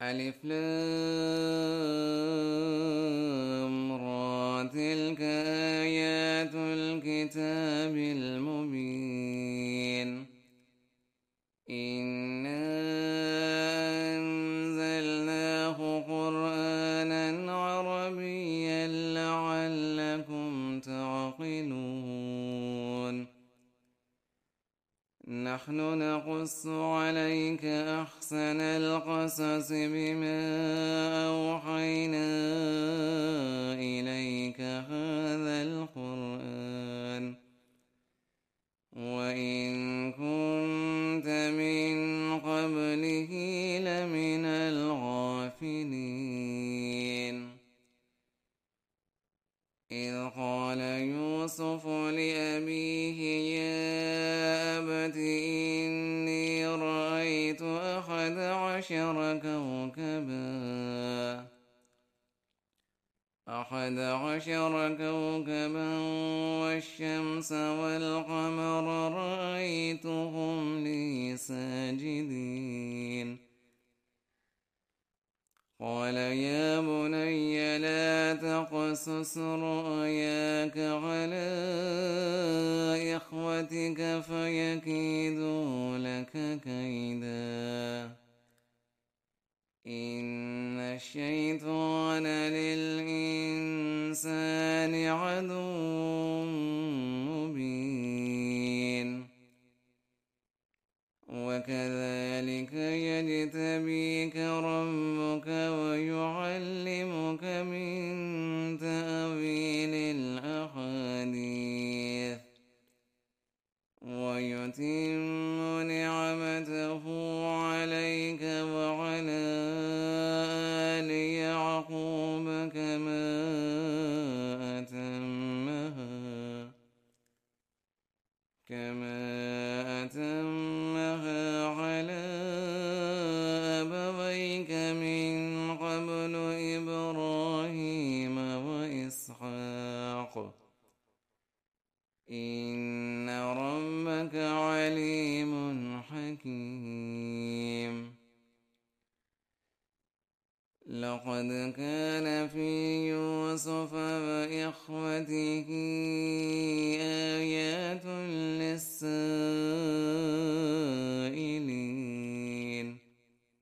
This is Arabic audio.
ألف لام را تلك آيات الكتاب المبين إنا أنزلناه قرآنا عربيا لعلكم تعقلون نحن نقص عليك أحسن القصص بما أوحينا إليك هذا القرآن وإن كنت من قبله لمن الغافلين إذ قال يوسف لأبيه يا أبت إني رأيت 11 كوكبا والشمس والقمر رأيتهم لي ساجدين قال يا بني لا تقصص رؤياك على إخوتك فيكيدوا لك كيدا إن الشيطان للإنسان عدو مبين وكذلك يجتبيك ربك ويعلمك من تأويل الأحاديث ويتم نعمته عليك وعلى آل يعقوب كما أتمها على أبويك من قبل إبراهيم وإسحاق إن ربك عليم حكيم لقد كان في يوسف وإخوته